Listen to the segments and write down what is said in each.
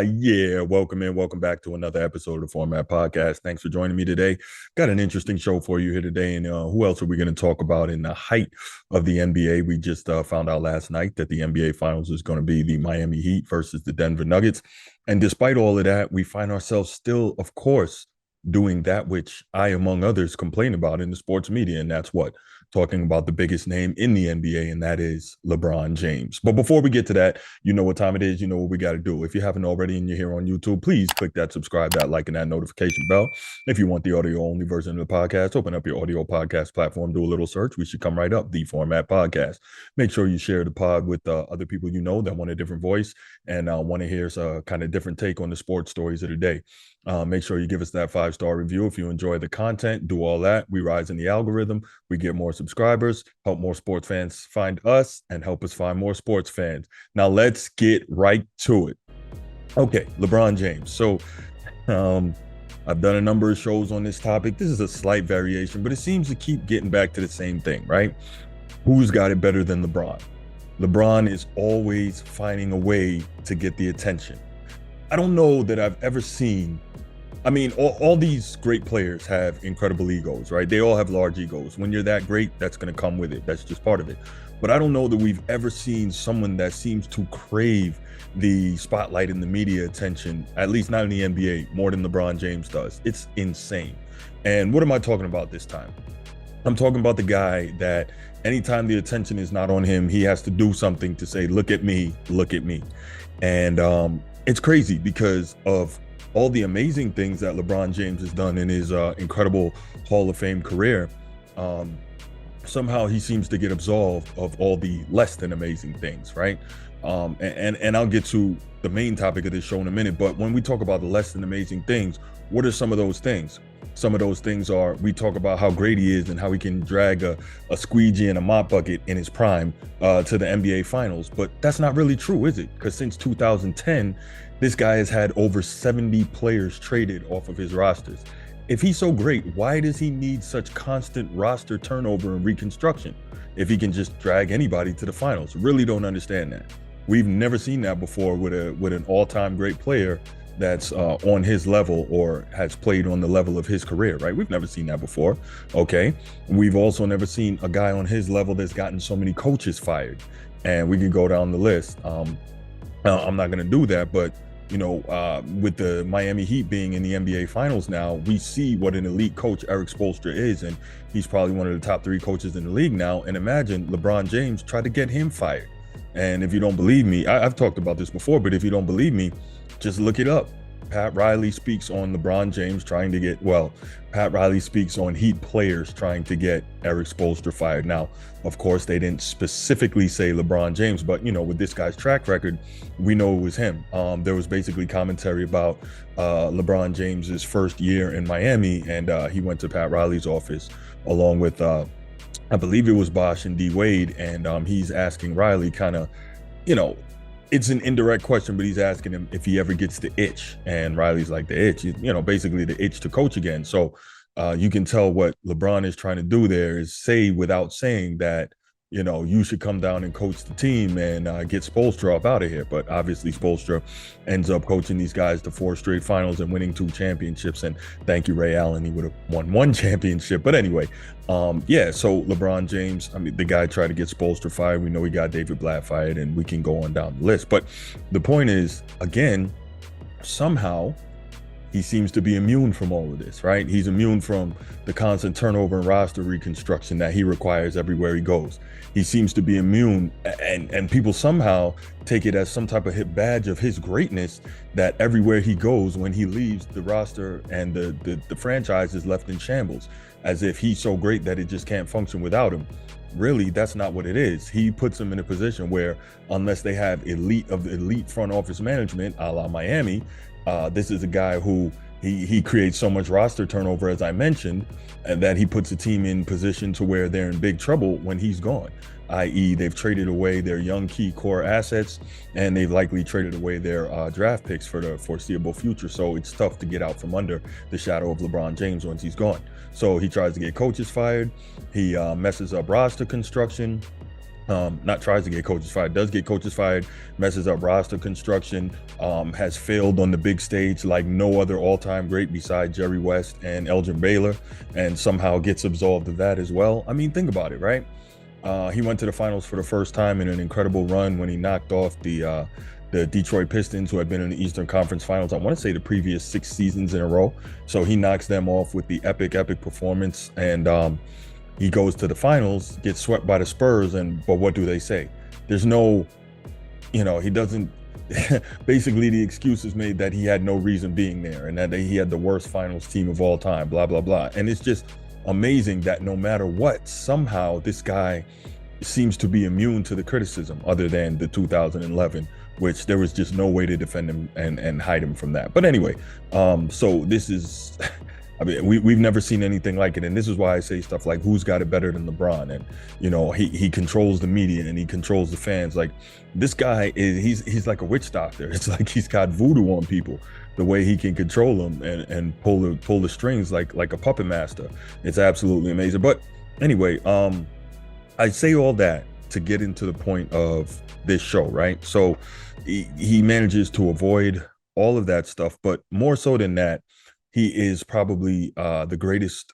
Yeah, welcome back to another episode of the Format Podcast. Thanks for joining me today. Got an interesting show for you here today. And who else are we going to talk about in the height of the NBA? We just found out last night that the NBA Finals is going to be the Miami Heat versus the Denver Nuggets. And despite all of that, we find ourselves still, of course, doing that which I, among others, complain about in the sports media. And that's what? Talking about the biggest name in the NBA, and that is LeBron James. But before we get to that, you know what time it is. You know what we got to do. If you haven't already and you're here on YouTube, please click that subscribe, that like, and that notification bell. If you want the audio only version of the podcast, open up your audio podcast platform, do a little search. We should come right up, the Format Podcast. Make sure you share the pod with other people you know that want a different voice and want to hear a kind of different take on the sports stories of the day. Make sure you give us that 5-star review if you enjoy the content. Do all that. We rise in the algorithm. We get more subscribers, help more sports fans find us, and help us find more sports fans. Now let's get right to it. Okay, LeBron James. So I've done a number of shows on this topic. This is a slight variation, but it seems to keep getting back to the same thing, right? Who's got it better than LeBron? LeBron is always finding a way to get the attention. I don't know that I've ever seen. I mean, all these great players have incredible egos, right? They all have large egos. When you're that great, that's going to come with it. That's just part of it. But I don't know that we've ever seen someone that seems to crave the spotlight and the media attention, at least not in the NBA, more than LeBron James does. It's insane. And what am I talking about this time? I'm talking about the guy that anytime the attention is not on him, he has to do something to say, look at me, look at me. And it's crazy because of all the amazing things that LeBron James has done in his incredible Hall of Fame career. Somehow he seems to get absolved of all the less than amazing things, right? And I'll get to the main topic of this show in a minute, but when we talk about the less than amazing things, what are some of those things? Some of those things are, we talk about how great he is and how he can drag a squeegee and a mop bucket in his prime to the NBA Finals, but that's not really true, is it? Because since 2010, this guy has had over 70 players traded off of his rosters. If he's so great, why does he need such constant roster turnover and reconstruction if he can just drag anybody to the finals? Really don't understand that. We've never seen that before with an all-time great player that's on his level or has played on the level of his career, right? We've never seen that before, okay? We've also never seen a guy on his level that's gotten so many coaches fired. And we can go down the list. I'm not gonna do that, but you know, with the Miami Heat being in the NBA Finals now, we see what an elite coach Eric Spoelstra is, and he's probably one of the top 3 coaches in the league now. And imagine LeBron James tried to get him fired. And if you don't believe me, I've talked about this before, but if you don't believe me, just look it up. Pat Riley speaks on LeBron James trying to get, Pat Riley speaks on Heat players trying to get Eric Spoelstra fired. Now, of course, they didn't specifically say LeBron James, but, you know, with this guy's track record, we know it was him. There was basically commentary about LeBron James's first year in Miami, and he went to Pat Riley's office along with, I believe it was Bosh and D Wade, and he's asking Riley kind of, you know, it's an indirect question, but he's asking him if he ever gets the itch. And Riley's like, the itch, you know, basically the itch to coach again. So you can tell what LeBron is trying to do there is say without saying that, you know, you should come down and coach the team and get Spoelstra up out of here. But obviously Spoelstra ends up coaching these guys to 4 straight finals and winning 2 championships. And thank you, Ray Allen. He would have won 1 championship. But anyway, yeah, so LeBron James, I mean, the guy tried to get Spoelstra fired. We know he got David Blatt fired, and we can go on down the list. But the point is, again, somehow he seems to be immune from all of this, right? He's immune from the constant turnover and roster reconstruction that he requires everywhere he goes. He seems to be immune, and people somehow take it as some type of badge of his greatness that everywhere he goes, when he leaves, the roster and the franchise is left in shambles, as if he's so great that it just can't function without him. Really, that's not what it is. He puts them in a position where, unless they have elite front office management, a la Miami, this is a guy who he creates so much roster turnover, as I mentioned, and that he puts the team in position to where they're in big trouble when he's gone, i.e. they've traded away their young key core assets, and they've likely traded away their draft picks for the foreseeable future. So it's tough to get out from under the shadow of LeBron James once he's gone. So he tries to get coaches fired. He messes up roster construction. not tries to get coaches fired, does get coaches fired, messes up roster construction, has failed on the big stage like no other all-time great besides Jerry West and Elgin Baylor, and somehow gets absolved of that as well. I mean, think about it, right? He went to the finals for the first time in an incredible run when he knocked off the Detroit Pistons, who had been in the Eastern Conference Finals, I want to say the previous 6 seasons in a row. So he knocks them off with the epic performance, and he goes to the finals, gets swept by the Spurs, but what do they say? There's no, he doesn't, basically the excuse is made that he had no reason being there and that he had the worst finals team of all time, blah, blah, blah. And it's just amazing that no matter what, somehow this guy seems to be immune to the criticism other than the 2011, which there was just no way to defend him and hide him from that. But anyway, so this is... I mean, we've never seen anything like it. And this is why I say stuff like, who's got it better than LeBron? And, he controls the media and he controls the fans. Like, this guy he's like a witch doctor. It's like he's got voodoo on people, the way he can control them and pull the strings like a puppet master. It's absolutely amazing. But anyway, I say all that to get into the point of this show, right? So he manages to avoid all of that stuff, but more so than that, he is probably the greatest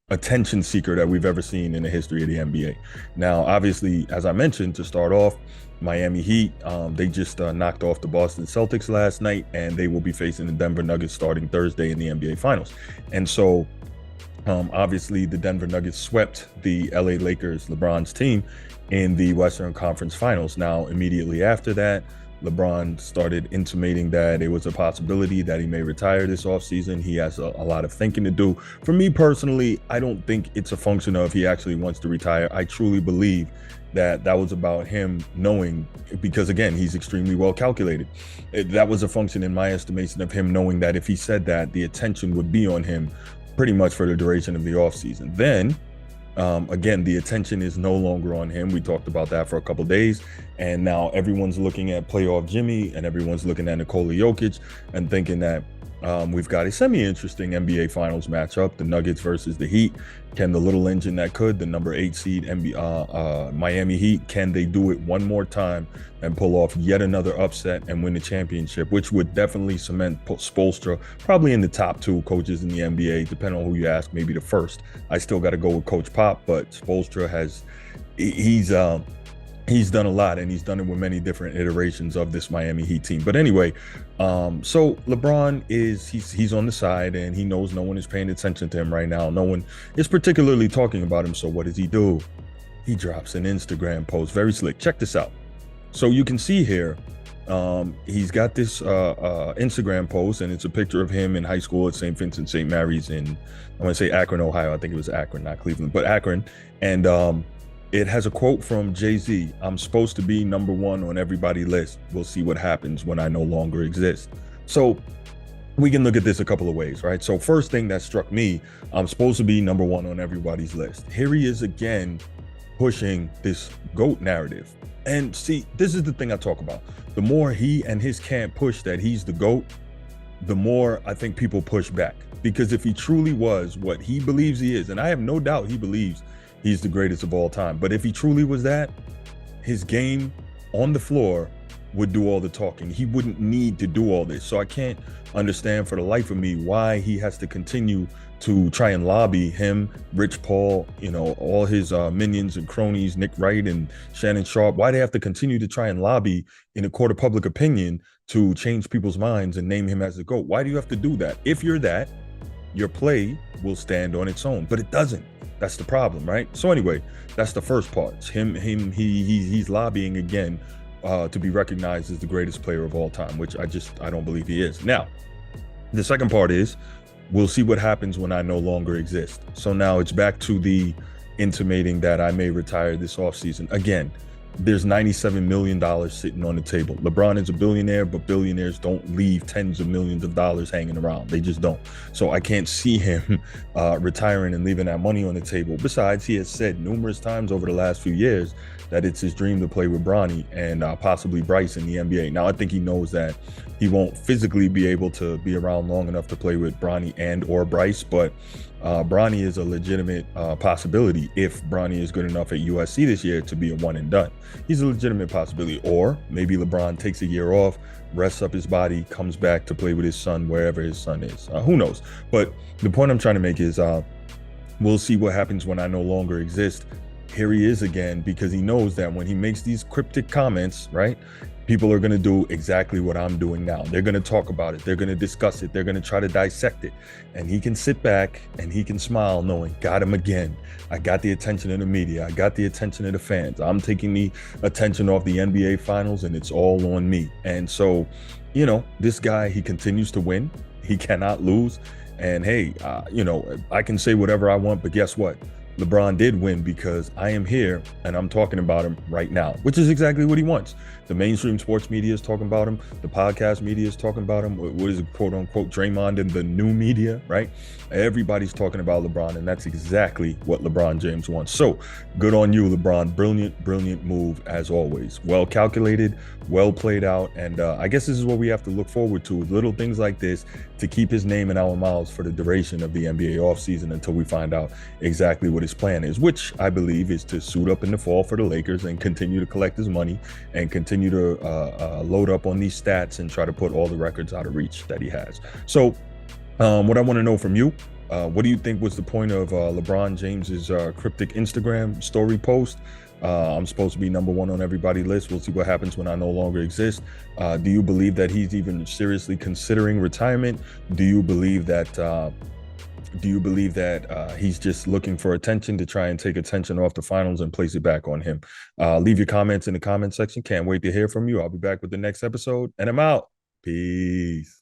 attention seeker that we've ever seen in the history of the NBA. Now, obviously, as I mentioned, to start off, Miami Heat, they just knocked off the Boston Celtics last night, and they will be facing the Denver Nuggets starting Thursday in the NBA Finals. And so, obviously, the Denver Nuggets swept the LA Lakers, LeBron's team, in the Western Conference Finals. Now, immediately after that, LeBron started intimating that it was a possibility that he may retire this offseason. He has a lot of thinking to do. For me personally, I don't think it's a function of he actually wants to retire. I truly believe that was about him knowing, because again, he's extremely well calculated. That was a function, in my estimation, of him knowing that if he said that, the attention would be on him pretty much for the duration of the offseason. Then, again, the attention is no longer on him. We talked about that for a couple days, and now everyone's looking at playoff Jimmy and everyone's looking at Nikola Jokic and thinking that we've got a semi-interesting NBA Finals matchup, the Nuggets versus the Heat. Can the little engine that could, the number 8 seed Miami Heat, can they do it one more time and pull off yet another upset and win the championship, which would definitely cement Spoelstra probably in the top 2 coaches in the NBA, depending on who you ask, maybe the first. I still got to go with Coach Pop, but Spoelstra he's done a lot, and he's done it with many different iterations of this Miami Heat team. But anyway, so LeBron he's on the side, and he knows no one is paying attention to him right now. No one is particularly talking about him. So what does he do? He drops an Instagram post, very slick. Check this out. So you can see here, he's got this Instagram post, and it's a picture of him in high school at St. Vincent St. Mary's in, I want to say Akron, Ohio. I think it was Akron, not Cleveland, but Akron. And it has a quote from Jay-Z. I'm supposed to be number 1 on everybody's list. We'll see what happens when I no longer exist. So we can look at this a couple of ways, right? So first thing that struck me, I'm supposed to be number 1 on everybody's list. Here he is again, pushing this GOAT narrative. And see, this is the thing I talk about. The more he and his camp push that he's the GOAT, the more I think people push back. Because if he truly was what he believes he is, and I have no doubt he believes he's the greatest of all time, but if he truly was that, his game on the floor would do all the talking. He wouldn't need to do all this. So I can't understand for the life of me why he has to continue to try and lobby him, Rich Paul, all his minions and cronies, Nick Wright and Shannon Sharp. Why they have to continue to try and lobby in a court of public opinion to change people's minds and name him as the GOAT? Why do you have to do that? If you're that, your play will stand on its own, but it doesn't. That's the problem, right? So anyway, that's the first part. It's he's lobbying again to be recognized as the greatest player of all time, which I don't believe he is. Now, the second part is, we'll see what happens when I no longer exist. So now it's back to the intimating that I may retire this offseason. Again, there's $97 million sitting on the table. LeBron is a billionaire, but billionaires don't leave tens of millions of dollars hanging around. They just don't. So I can't see him retiring and leaving that money on the table. Besides, he has said numerous times over the last few years that it's his dream to play with Bronny and possibly Bryce in the NBA. Now, I think he knows that he won't physically be able to be around long enough to play with Bronny and or Bryce, but Bronny is a legitimate possibility if Bronny is good enough at USC this year to be a one and done. He's a legitimate possibility. Or maybe LeBron takes a year off, rests up his body, comes back to play with his son wherever his son is. Who knows? But the point I'm trying to make is we'll see what happens when I no longer exist. Here he is again, because he knows that when he makes these cryptic comments, right, people are going to do exactly what I'm doing now. They're going to talk about it. They're going to discuss it. They're going to try to dissect it. And he can sit back and he can smile knowing, got him again. I got the attention of the media. I got the attention of the fans. I'm taking the attention off the NBA finals and it's all on me. And so, this guy, he continues to win. He cannot lose. And hey, I can say whatever I want, but guess what? LeBron did win because I am here and I'm talking about him right now, which is exactly what he wants. The mainstream sports media is talking about him. The podcast media is talking about him. What is it, quote unquote, Draymond and the new media, right? Everybody's talking about LeBron, and that's exactly what LeBron James wants. So good on you, LeBron. Brilliant, brilliant move as always. Well calculated, well played out. And I guess this is what we have to look forward to, little things like this to keep his name in our mouths for the duration of the NBA offseason until we find out exactly what his plan is, which I believe is to suit up in the fall for the Lakers and continue to collect his money and continue to load up on these stats and try to put all the records out of reach that he has. So what I want to know from you, what do you think was the point of LeBron James's cryptic Instagram story post? I'm supposed to be number one on everybody's list. We'll see what happens when I no longer exist. Do you believe that he's even seriously considering retirement? Do you believe that he's just looking for attention to try and take attention off the finals and place it back on him? Leave your comments in the comment section. Can't wait to hear from you. I'll be back with the next episode, and I'm out. Peace.